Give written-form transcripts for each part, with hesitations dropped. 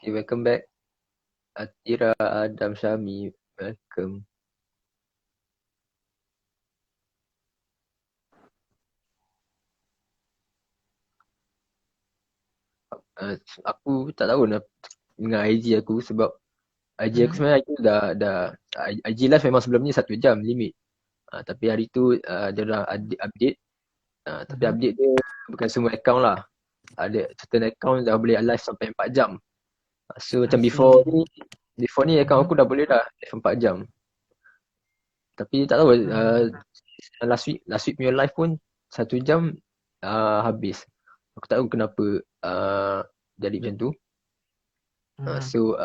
Okay, welcome back. Atira, Adam, Syami, welcome. Aku tak tahu nak dengan IG aku sebab IG aku sebenarnya itu dah IG live memang sebelum ni 1 jam limit. Tapi hari tu dia orang update. Tapi update dia bukan semua account lah. Ada certain account dah boleh live sampai 4 jam. So macam before ni account aku dah boleh dah live 4 jam. Tapi tak tahu last week punya live pun 1 jam habis. Aku tak tahu kenapa jadi macam tu. So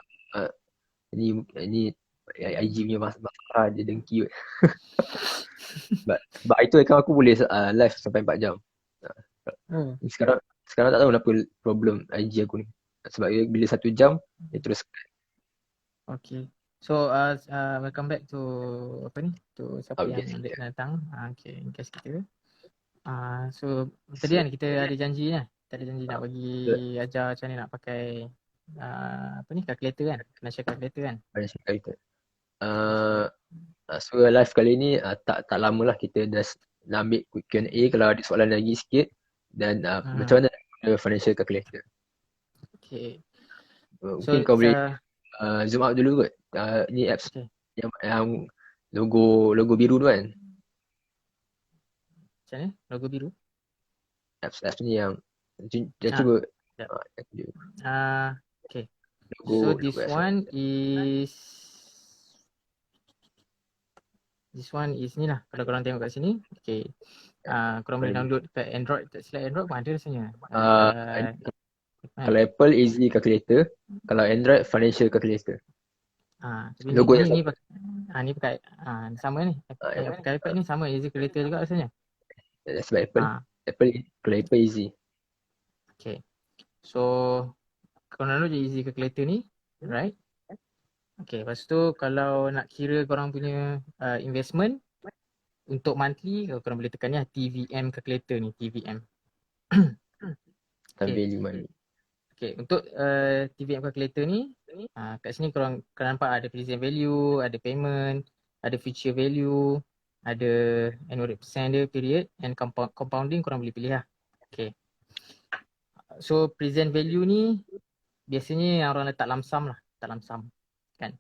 ini IG punya masalah dia dengki. Sebab itu account aku boleh live sampai 4 jam. Sekarang tak tahu kenapa problem IG aku ni. Sebab bila 1 jam dia terus. Okay. So welcome back to siapa yang datang. Okay, guys kita. So tadi kan kita ada janji kan. Kita ada janji nak bagi ajar macam mana nak pakai calculator kan. Financial calculator kan. Financial calculator. So live kali ni tak lama lah kita dah ambil Q&A kalau ada soalan lagi sikit. Dan macam mana nak guna financial calculator. Okay. Mungkin kau boleh zoom out dulu kot. Ni apps yang logo biru tu kan. Macam mana? Logo biru? Apps ni yang dah cuba. Okay. So this one is ni lah. Kalau korang tengok kat sini. Okay. Korang boleh download kat Android. Tak silap Android pun ada rasanya. Kalau Apple Easy Calculator. Kalau Android Financial Calculator. Logo ni pakai sama ni. Yang pakai iPad ni sama Easy Calculator juga rasanya. Sebab Apple Easy. Okay. So korang download je Easy Calculator ni. Right. Okay. Lepas tu kalau nak kira korang punya investment untuk monthly, korang boleh tekan ni TVM Calculator ni. TVM. Value money. Okay, untuk TVM calculator ni, kat sini korang nampak ada present value, ada payment, ada future value, ada annual rate percent dia, period, and compounding korang boleh pilih lah. Okay. So present value ni biasanya yang orang letak lump sum lah, tak lump sum kan.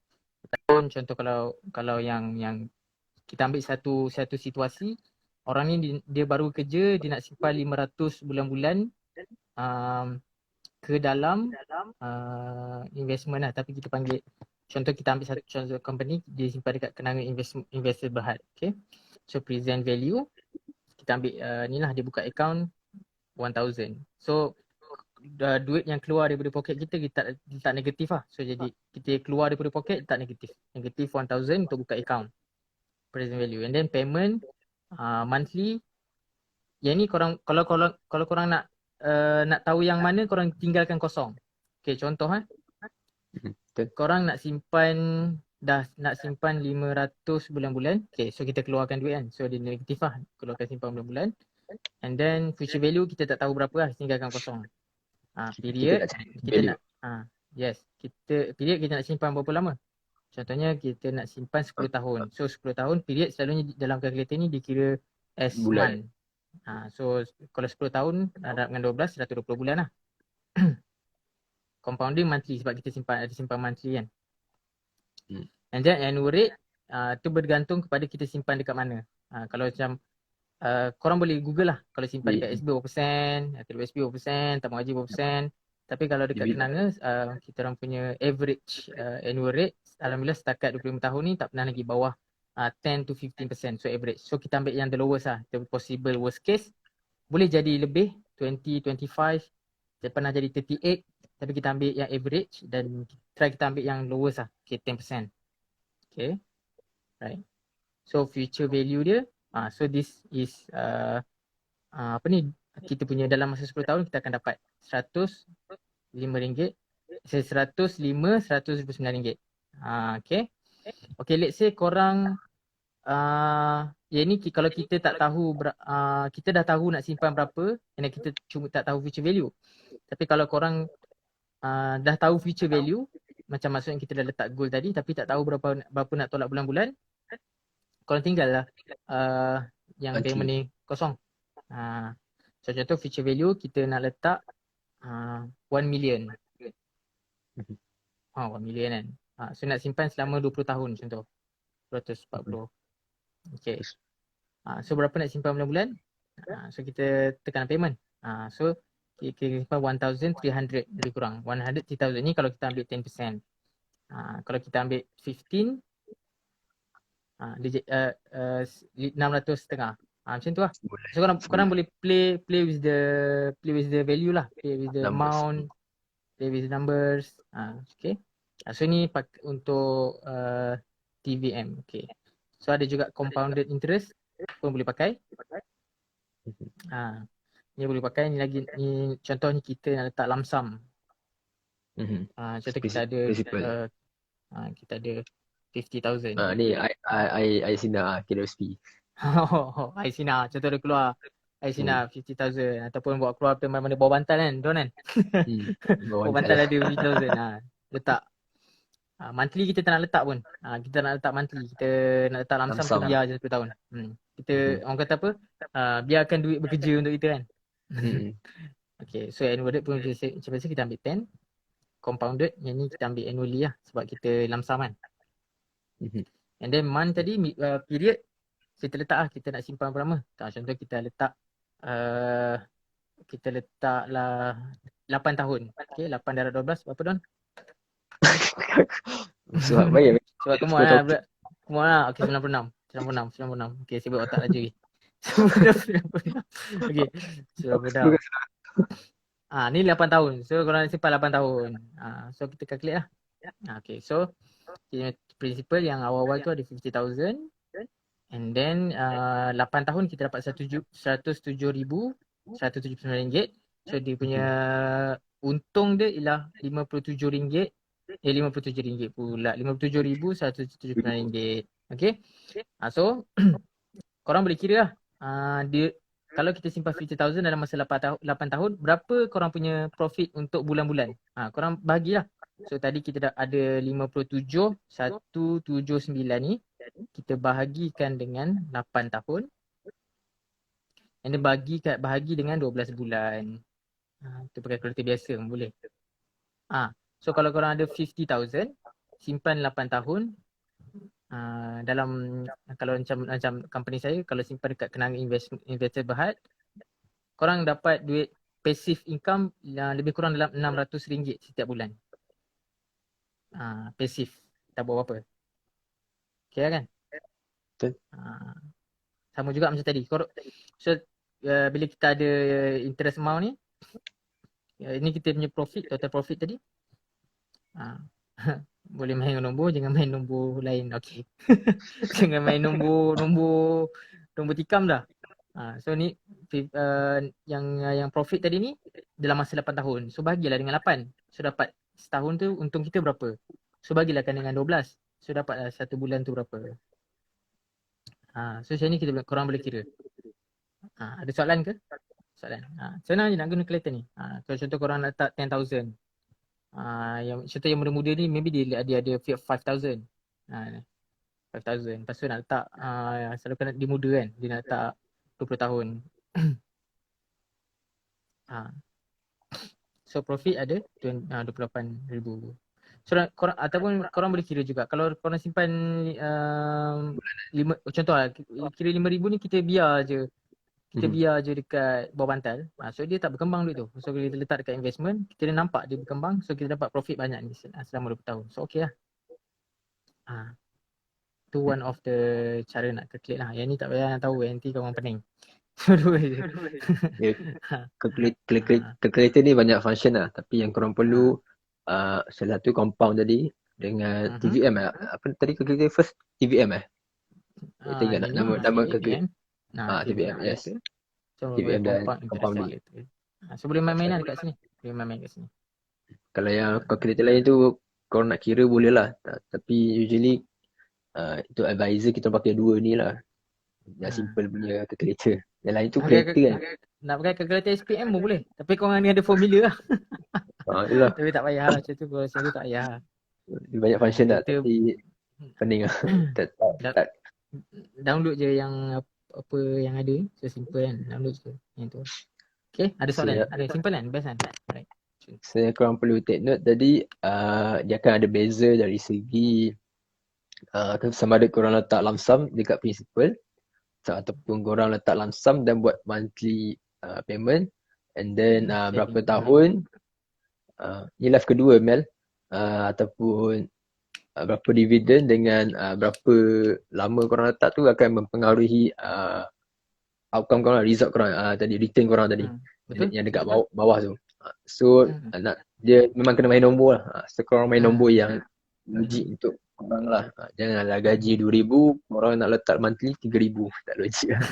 Contoh kalau yang kita ambil satu situasi, orang ni dia baru kerja, dia nak simpan 500 bulan-bulan ke dalam investment lah, tapi kita panggil, contoh kita ambil satu contoh company, dia simpan dekat kenangan investor berhad. Okay. So present value, kita ambil ni lah, dia buka account 1000. So duit yang keluar daripada poket kita tak negatif lah. So jadi kita keluar daripada poket tak negatif. Negatif 1000 untuk buka account. Present value. And then payment monthly. Yang ni korang kalau korang nak tahu yang mana, korang tinggalkan kosong. Okay, contoh korang nak simpan 500 bulan-bulan. Okay, so kita keluarkan duit kan. So dia negatif lah, keluarkan simpan bulan-bulan. And then future value kita tak tahu berapa lah, tinggalkan kosong. Period kita nak period kita nak simpan berapa lama. Contohnya kita nak simpan 10 tahun. So 10 tahun period selalunya dalam kalkulator ni dikira as month. So kalau 10 tahun darab dengan 12, 120 bulan lah. Compounding monthly sebab kita ada simpan monthly kan. And then annual rate tu bergantung kepada kita simpan dekat mana. Kalau macam korang boleh google lah, kalau simpan dekat SB berapa persen, SB berapa persen, tabung haji berapa persen. Tapi kalau dekat kenanga, kita orang punya average annual rate alhamdulillah setakat 25 tahun ni tak pernah lagi bawah 10 to 15%. So average. So kita ambil yang the lowest lah. The possible worst case boleh jadi lebih 20, 25, pernah jadi 38. Tapi kita ambil yang average dan try kita ambil yang lowest lah. Okay, 10%. Okay. Right. So future value dia. So this is apa ni, kita punya dalam masa 10 tahun kita akan dapat RM105, RM109. Okay. Okay, let's say korang yang ni kalau kita tak tahu kita dah tahu nak simpan berapa dan kita cuma tak tahu future value. Tapi kalau korang dah tahu future value, macam maksudnya kita dah letak goal tadi tapi tak tahu berapa nak tolak bulan-bulan, korang tinggal lah yang Monthly. payment ni kosong. So contoh future value kita nak letak 1 million. 1 million kan. So nak simpan selama 20 tahun contoh. 240. Okay. So berapa nak simpan bulan-bulan? So kita tekan payment. So kita simpan 1,300 lebih kurang. 103,000 ni kalau kita ambil 10%. Kalau kita ambil 15, 600 setengah. Macam tu lah. So korang boleh play with the value lah. Play with the Numbers. amount. Play with the numbers. Okay. So ni untuk TVM. Okay. So ada juga compounded interest pun boleh pakai. Ni boleh pakai. Ni lagi, ni contohnya kita nak letak lump sum. Contoh kita ada kita ada 50,000. Ni I Sina KWSP. I Sina. Contoh dia keluar I Sina 50,000 ataupun buat keluar mana bawah bantal kan, Don kan? Bawah bantal ada 50,000. Letak. Monthly kita tak nak letak pun. Kita nak letak monthly. Kita nak letak lump sum, kita biar je 10 tahun. Kita orang kata apa? Biarkan duit bekerja untuk kita kan. Okay, so annual pun macam biasa kita ambil 10. Compounded, yang ni kita ambil annually lah sebab kita lump sum kan. And then month tadi, period kita letak lah, kita nak simpan berapa lama. Contoh kita letak lah 8 tahun. Okay, 8 darab 12 berapa Don? Sebab baik. Sebab kemauan lah. Kemauan lah. Okay, 96. Okay, sibuk otak laju. 96. Okay, 96. Ni 8 tahun. So korang simpan 8 tahun. So kita calculate lah. Okay, so principal yang awal-awal tu ada 50,000. And then 8 tahun kita dapat 107,179 ringgit. So dia punya untung dia ialah RM57. 57 ringgit pula. 57,179 ringgit. Okay. So korang boleh kira lah. Dia, kalau kita simpan 50,000 dalam masa 8 tahun, berapa korang punya profit untuk bulan-bulan? Korang bagilah. So tadi kita dah ada 57,179 ni. Kita bahagikan dengan 8 tahun. And then bahagi dengan 12 bulan. Itu pakai kalkulator biasa pun boleh. So kalau korang ada 50,000, simpan 8 tahun. Dalam, kalau macam company saya, kalau simpan dekat kenanga investor Berhad, korang dapat duit passive income lebih kurang dalam RM600 setiap bulan. Passive, tak buat apa-apa. Okay kan? Betul. Sama juga macam tadi. So bila kita ada interest amount ni, ini kita punya profit, total profit tadi. Boleh main nombor, jangan main nombor lain. Okay. Jangan main nombor tikam dah. So ni yang profit tadi ni dalam masa 8 tahun. So bagilah dengan 8. So dapat setahun tu untung kita berapa. So bagilah kan dengan 12. So dapatlah satu bulan tu berapa. So macam ni korang boleh kira. Ada soalan ke? Soalan. Senang je nak guna calculator ni. Kalau contoh korang nak letak 10,000. Yang contoh yang muda-muda ni maybe dia ada 5,000. 5,000. Lepas tu nak letak selalu kan dia muda kan. Dia nak letak 20 tahun. So profit ada 28,000. So ataupun korang boleh kira juga. Kalau korang simpan contoh lah, kira 5,000 ni kita biar je. Kita biar je dekat bawah bantal. So dia tak berkembang duit tu. So kita letak dekat investment, kita dah nampak dia berkembang. So kita dapat profit banyak ni selama 20 tahun. So okay lah. Tu one of the cara nak calculate lah. Yang ni tak payah nak tahu. Nanti korang pening. Dua je. Calculator ni banyak function lah. Tapi yang korang perlu salah satu compound tadi dengan TVM lah. Apa tadi calculator first? TVM Kita ingat nak nama calculator. TVM, yes. So TVM dan compounding. So boleh main-main lah dekat sini. Boleh main-main kat sini. Kalau yang calculator lain tu korang nak kira boleh lah. Tapi usually itu advisor kita pakai dua ni lah. Yang simple punya calculator. Yang lain tu Nak kereta pakai, kan. nak pakai kalkulator SPM pun boleh. Tapi korang ni ada formula lah. Itulah. Tapi tak payah lah macam tu. Kalau macam tu tak payah lah. Banyak function lah Kita tapi pening lah. da- Tak. download je yang apa yang ada. So simple kan. Download je. Yang tu. Okay, ada soalan? So, Ada simple kan? Best kan? Alright. saya korang perlu take note tadi dia akan ada beza dari segi sama ada korang letak lump sum dekat principal ataupun korang letak lump sum dan buat monthly payment and then berapa tahun ni life kedua Mel ataupun berapa dividen dengan berapa lama korang letak tu akan mempengaruhi outcome korang, result korang tadi, return korang tadi. Betul? Yang dekat bawah tu. So dia memang kena main nombor lah. So korang main nombor yang logik untuk korang lah. Janganlah gaji 2,000 korang nak letak monthly 3,000. Tak logik lah.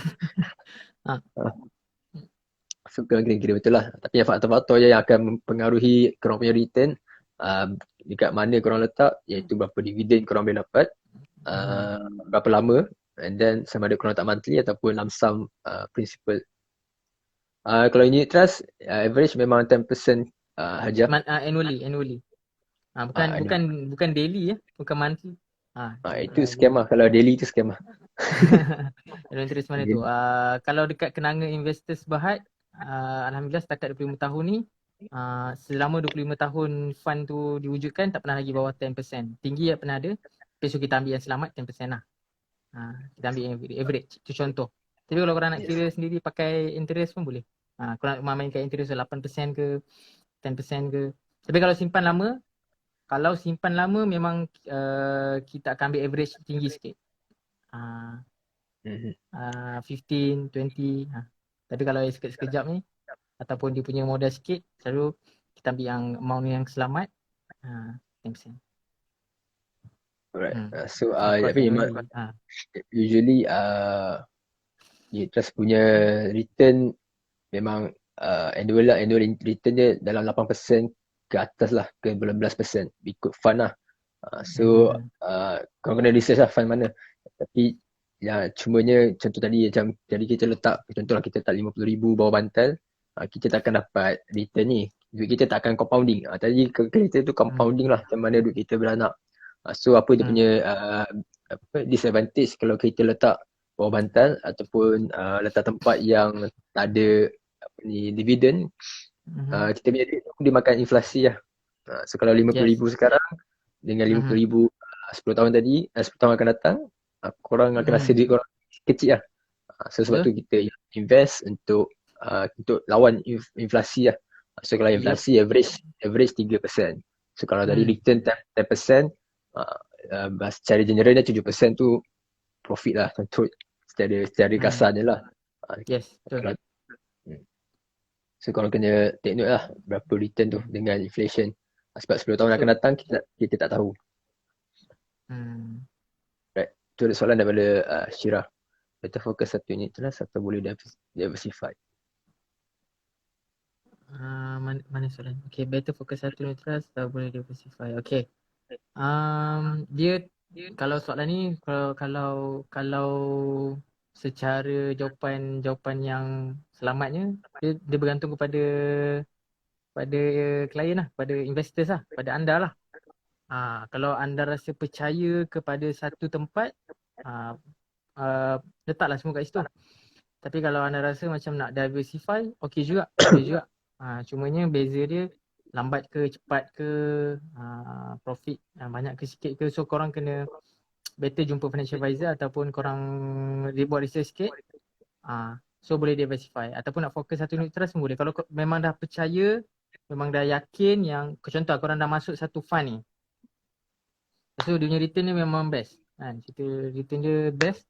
So korang kira-kira betul lah. Tapi yang faktor-faktor yang akan mempengaruhi korang punya return dekat mana korang letak, iaitu berapa dividen korang boleh dapat, berapa lama, and then sama ada korang letak monthly ataupun lump sum principal. Kalau unit trust average memang 10% Hajah. Annually. Bukan daily ya, bukan monthly. Itu scam lah. Kalau daily tu scam lah. Dalam interest mana tu? Kalau dekat kenanga investors Berhad, alhamdulillah setakat 25 tahun ni, selama 25 tahun fund tu diwujudkan tak pernah lagi bawah 10%. Tinggi tak pernah ada. Besok kita ambil yang selamat 10% lah. Kita ambil yang average. Itu contoh. Tapi kalau korang nak kira sendiri pakai interest pun boleh. Korang nak mainkan interest 8% ke 10% ke. Tapi kalau simpan lama memang kita akan ambil average tinggi sikit. 15, 20. Tapi kalau sekejap ni ataupun dia punya modal sikit, selalu kita ambil yang amount yang selamat 10%. Alright. So tapi memang usually unit trust punya return memang annual return dia dalam 8% ke atas lah, ke 11% ikut fund lah. So korang kena research lah fund mana. Tapi ya cumanya contoh tadi macam jadi kita letak, contohlah kita letak 50,000 bawah bantal, kita tak akan dapat return ni. Duit kita tak akan compounding. Tadi kita tu compounding lah, macam mana duit kita beranak. So apa dia punya disadvantage kalau kita letak bawah bantal ataupun letak tempat yang tak ada dividen, kita punya duit dia makan inflasi lah. So kalau 50,000 sekarang dengan 50,000 10 tahun tadi, 10 tahun akan datang, korang akan rasa duit korang kecil lah. So sebab tu kita invest untuk lawan inflasi lah. So kalau inflasi average 3%. So kalau dari return 10%, secara general 7% tu profit lah, contoh secara kasar je lah. Yes, betul. So korang kena take note lah berapa return tu dengan inflation. Sebab 10 tahun akan datang kita tak tahu. Right. Tu ada soalan daripada Syirah. Better fokus satu unit trust atau boleh diversify? Mana soalan? Okay, better fokus satu unit trust atau boleh diversify? Okay. Dia kalau soalan ni kalau secara jawapan yang selamatnya dia bergantung pada klien lah, pada investors lah, pada anda lah. Kalau anda rasa percaya kepada satu tempat, letaklah semua kat situ. Tapi kalau anda rasa macam nak diversify, okey juga, boleh juga. Cumanya beza dia lambat ke cepat ke, profit banyak ke sikit ke. So korang kena better jumpa financial advisor ataupun korang buat research sikit. So boleh diversify ataupun nak fokus satu unit trust pun boleh. Kalau memang dah percaya, memang dah yakin yang, contoh korang dah masuk satu fund ni, so dia punya return dia memang best kan, cerita return dia best,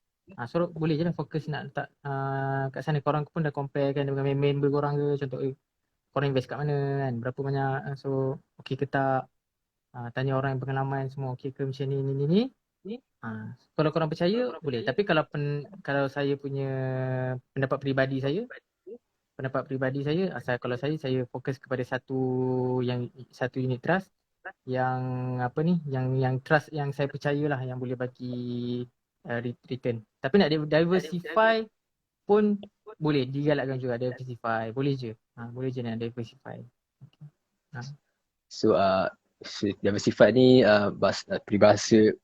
so boleh je lah fokus nak letak kat sana. Korang pun dah compare kan dengan member korang ke, contoh korang invest kat mana kan, berapa banyak, so okey ke tak, tanya orang yang pengalaman semua okey ke macam ni. Kalau korang percaya boleh. Tapi kalau saya punya pendapat peribadi saya, kalau saya fokus kepada satu unit trust yang yang trust yang saya percayalah yang boleh bagi return. Tapi nak diversify pun boleh digalakkan juga diversify. Boleh je. Boleh je nak diversify. Okay. So diversified ni peribahasa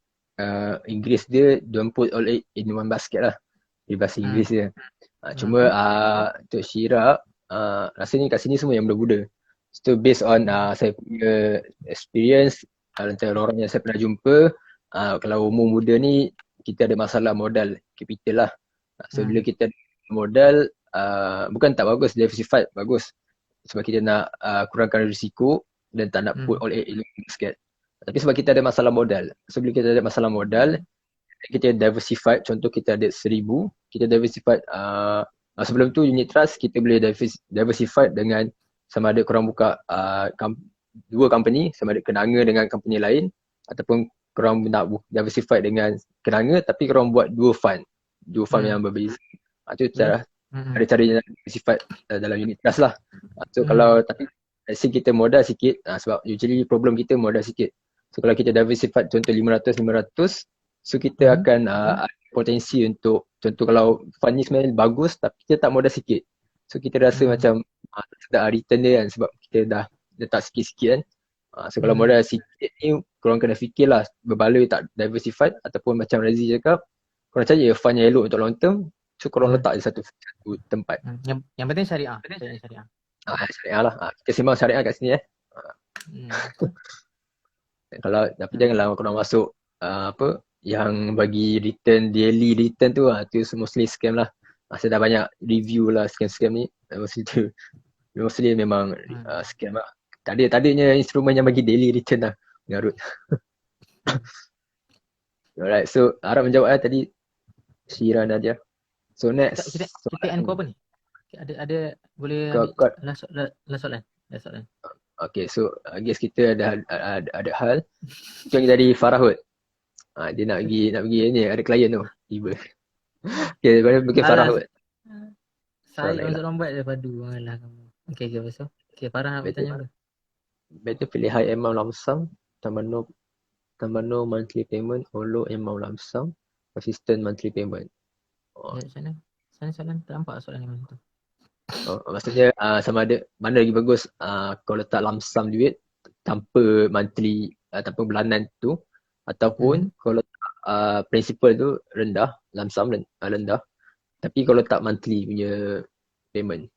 Inggeris dia don't put all egg in one basket lah. Peribahasa Inggeris dia. Cuma untuk Syira rasanya kat sini semua yang muda-muda. So based on saya punya experience antara orang yang saya pernah jumpa, kalau umur muda ni kita ada masalah modal capital lah. So bila kita modal bukan tak bagus, diversified bagus. Sebab kita nak kurangkan risiko dan tak nak put all egg in one basket. Tapi sebab kita ada masalah modal. So bila kita ada masalah modal, kita diversified. Contoh kita ada 1,000, kita diversified. Sebelum tu unit trust kita boleh diversified dengan sama ada korang buka dua company, sama ada Kenanga dengan company lain, ataupun korang nak diversified dengan Kenanga tapi korang buat dua fund yang berbeza. Itu cara ada cara yang diversified dalam unit trust lah. So kalau tapi kita modal sikit, sebab usually problem kita modal sikit. So kalau kita diversified contoh 500, so kita akan ada potensi untuk, contoh kalau fund ni sebenarnya bagus tapi kita tak modal sikit. So kita rasa macam sedap return dia kan, sebab kita dah letak sikit-sikit kan. So kalau modal sikit ni korang kena fikirlah berbaloi tak diversified, ataupun macam Razi cakap, korang cari fund yang elok untuk long term. So korang letak di satu tempat. Yang penting syariah. Syariah lah. Kita sembang syariah kat sini Kalau tapi janganlah korang masuk yang bagi return daily return tu mostly scam lah. Saya dah banyak review lah scam ni. Mostly memang scam lah. Tadinya instrumen yang bagi daily return lah, mengarut. Alright, so harap menjawab tadi Syira Nadia. So next. Kita end kau apa ni? Ada boleh last soalan. Okay, so I guess kita ada hal. Macam tadi Farah kot. Dia nak pergi ni, ada klien tu tiba. Okay, daripada pergi Farah kot. Saya masuk lambat daripada alah kamu. Okay, pasal. Okay, Farah nak bertanya apa? Better pilih high amount lump sum, tambah no monthly payment, or low amount lump sum, consistent monthly payment. Sana soalan tak nampak soalan ni macam tu. Maksudnya sama ada mana lagi bagus kau letak lump sum duit tanpa monthly tanpa bulanan tu, ataupun kalau letak principal tu rendah, lump sum rendah, tapi kalau letak monthly punya payment.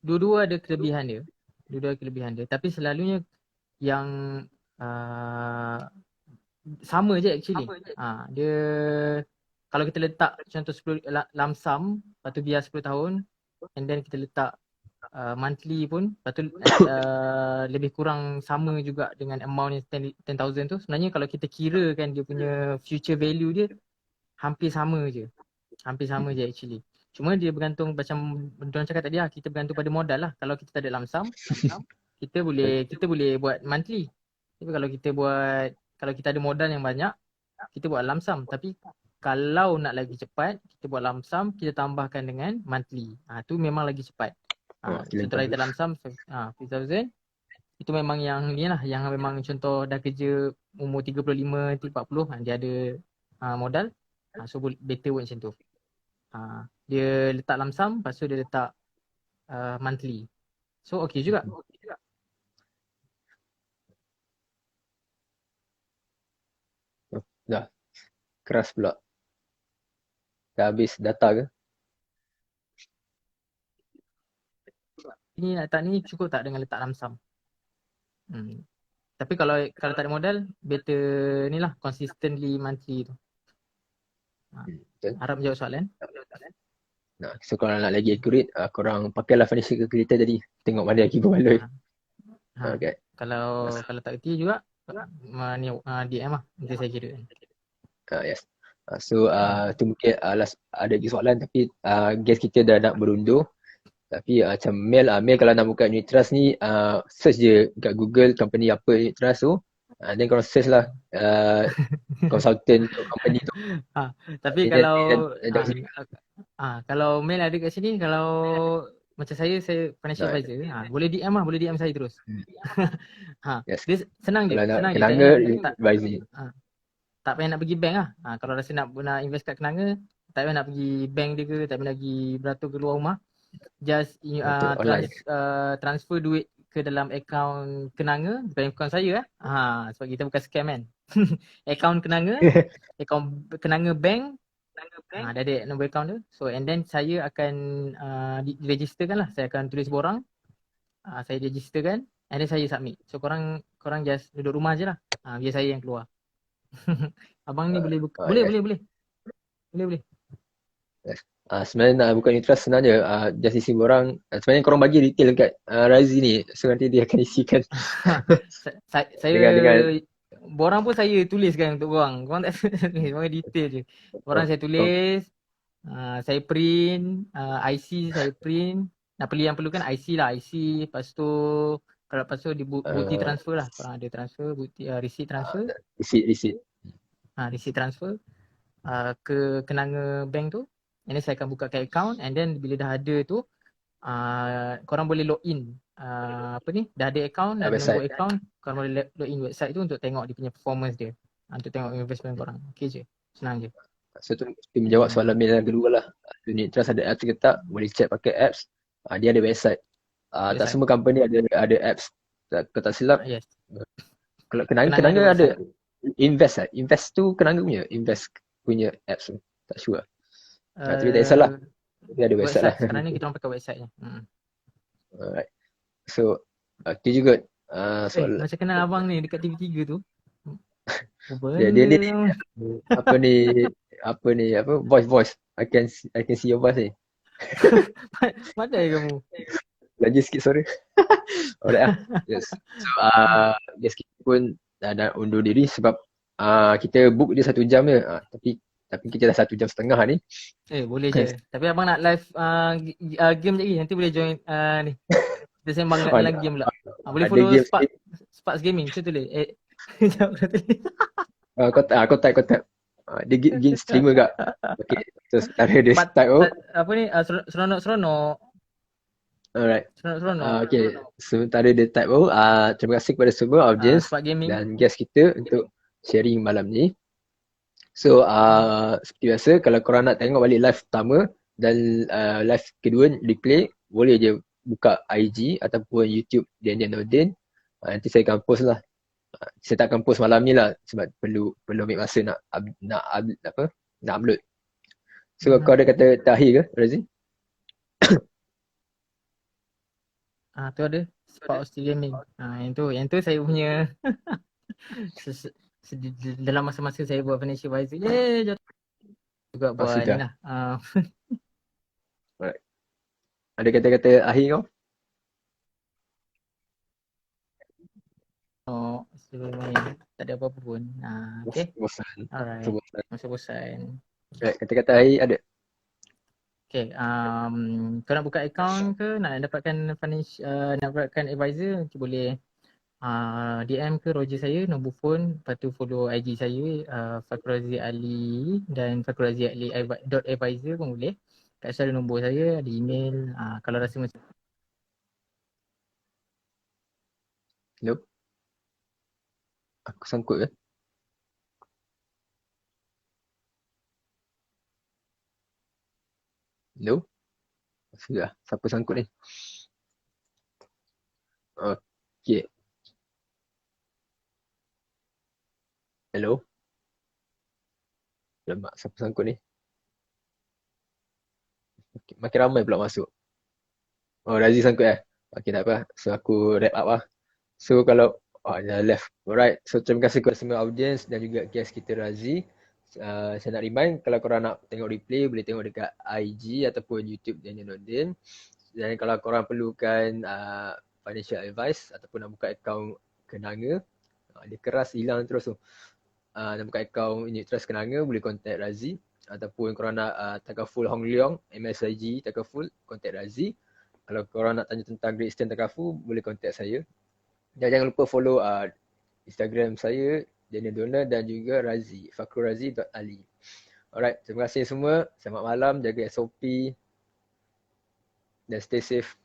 Dua-dua ada kelebihan dia. Tapi selalunya yang sama je actually. Dia kalau kita letak contoh 10 lump sum, lepas tu biar 10 tahun, and then kita letak monthly pun, lepas tu lebih kurang sama juga dengan amount yang 10,000 tu. Sebenarnya kalau kita kira kan dia punya future value dia hampir sama je actually. Cuma dia bergantung macam Tuan cakap tadi kita bergantung pada modal lah. Kalau kita tak ada lump sum, kita boleh buat monthly. Tapi kalau kita ada modal yang banyak, kita buat lump sum. Tapi kalau nak lagi cepat, kita buat lump sum, kita tambahkan dengan monthly. Tu memang lagi cepat. Contoh kita lump sum 50,000, itu memang yang ni lah, yang memang contoh dah kerja umur 35, 40, dia ada modal. So better buat macam tu. Dia letak lump sum, lepas tu dia letak monthly. So okay juga. Dah keras pula. Dah habis data ke? Ini nak letak ni cukup tak dengan letak lump sum? Tapi kalau tak ada modal, better ni lah, consistently monthly tu. Harap menjawab soalan. So kalau nak lagi accurate, korang pakailah financial calculator tadi. Tengok mana lagi berbaloi. Okay. Kalau tak kerti juga, DM lah. Nanti saya kira. Yes. So tu mungkin last ada lagi soalan, tapi guest kita dah nak berundur. Tapi macam Mel kalau nak buka unit trust ni, search je kat Google company apa unit trust tu. Then korang search lah consultant company tu. Tapi kalau Mel ada kat sini, kalau macam saya financial advisor. Boleh DM lah, boleh DM saya terus. Yes. Dia senang je, Kalau nak senang je. kenanga, Tak, advising. tak payah nak pergi bank lah. Kalau rasa nak invest kat kenanga, tak payah nak pergi bank dia ke, tak payah nak pergi beratur keluar rumah. Just Online. transfer duit ke dalam akaun kenanga, bukan akaun saya sebab kita bukan scam kan. Akaun kenanga, akaun kenanga bank, dah ada nombor akaun tu. So and then saya akan registerkan lah. Saya akan tulis borang, saya registerkan and then saya submit. So korang just duduk rumah je lah. Biar saya yang keluar. Abang ni boleh buka. Boleh. Yes. Sebenarnya nak buka interest senang je. Just isi borang. Sebenarnya korang bagi detail dekat Razi ni. So nanti dia akan isikan. Saya dengan borang pun saya tuliskan untuk korang. Korang tak tulis, korang detail je. Borang saya tulis, saya print, IC saya print. Nak yang perlukan IC lah, IC. Lepas tu bukti transfer lah. Korang ada transfer, bukti receipt transfer. Receipt. Receipt transfer ke kenanga bank tu. And then saya akan buka account and then bila dah ada tu korang boleh login dah ada account, dah ada nombor account, korang boleh login website tu untuk tengok dia punya performance dia, untuk tengok investment korang. Okay je, senang je. So tu menjawab soalan Mil yang kedua lah. Unit trust ada apps ke tak, boleh check pakai apps. Dia ada website. Tak semua company ada apps. Kalau tak silap, Yes. kalau kenanga ada invest tu kenanga punya invest punya apps tu, tak sure. Tapi tak kisahlah, dia ada website lah. Sekarang ni kita orang pakai website je. Alright. So okay juga. Macam kenal abang ni dekat TV3 tu. Dia ni apa voice. I can see your voice ni. Pandai kamu. Lagi sikit sorry. Alright lah. Yes. So yes, kita pun dah undur diri sebab kita book dia 1 jam je. Tapi kita dah 1 jam setengah ni. Boleh je. Tapi abang nak live game lagi, nanti boleh join ni. Kita sembang dalam game pula. Boleh follow Sparks Gaming, tu tulis. Kontak. Dia game streamer kak. Okay. So sementara dia start apa ni, seronok. Alright. Seronok. Okay. Sementara dia type terima kasih kepada semua audience dan guest kita untuk sharing malam ni. So seperti biasa, kalau korang nak tengok balik live pertama dan live kedua replay, boleh je buka IG ataupun YouTube Daniel Nordin. Nanti saya akan post lah. Saya tak akan post malam ni lah sebab perlu ambil masa nak upload. So kau ada kata terakhir ke, Razi? Tu ada Sparks Gaming. Yang tu saya punya dalam masa-masa saya buat financial advisor juga buat ni lah. Alright. Ada kata-kata akhir kau? Tak ada apa-apa pun. Okay. Bosan. Alright. Masa bosan. Alright, kata-kata akhir ada? Okay. Kau nak buka account ke, nak dapatkan advisor, nanti boleh DM ke Roger saya, nombor phone, lepas tu follow IG saya Fakrul Razi Ali dan Fakrul Razi Ali .advisor pun boleh. Kat sana ada nombor saya, ada email. Kalau rasa macam Hello? Aku sangkut ke? Hello? Sudah, siapa sangkut ni? Okay. Hello? Lemak, siapa sangkut ni? Makin ramai pula masuk. Oh, Razi sangkut Okay, tak apa. So, aku wrap up lah. So, kalau dah left. Alright. So, terima kasih kepada semua audience dan juga guest kita Razi. Saya nak remind, kalau korang nak tengok replay, boleh tengok dekat IG ataupun YouTube Daniel Nordin. Dan kalau korang perlukan financial advice ataupun nak buka akaun kenanga, dia keras hilang terus tu. Nak buka akaun unit trust kenanga, boleh contact Razi. Ataupun korang nak Takaful Hong Leong, MSIG Takaful, contact Razi. Kalau korang nak tanya tentang Great Eastern Takaful, boleh contact saya. Dan jangan lupa follow Instagram saya, Daniel Donor dan juga Razi, fakrulrazi.ali. Alright, terima kasih semua. Selamat malam, jaga SOP. dan stay safe.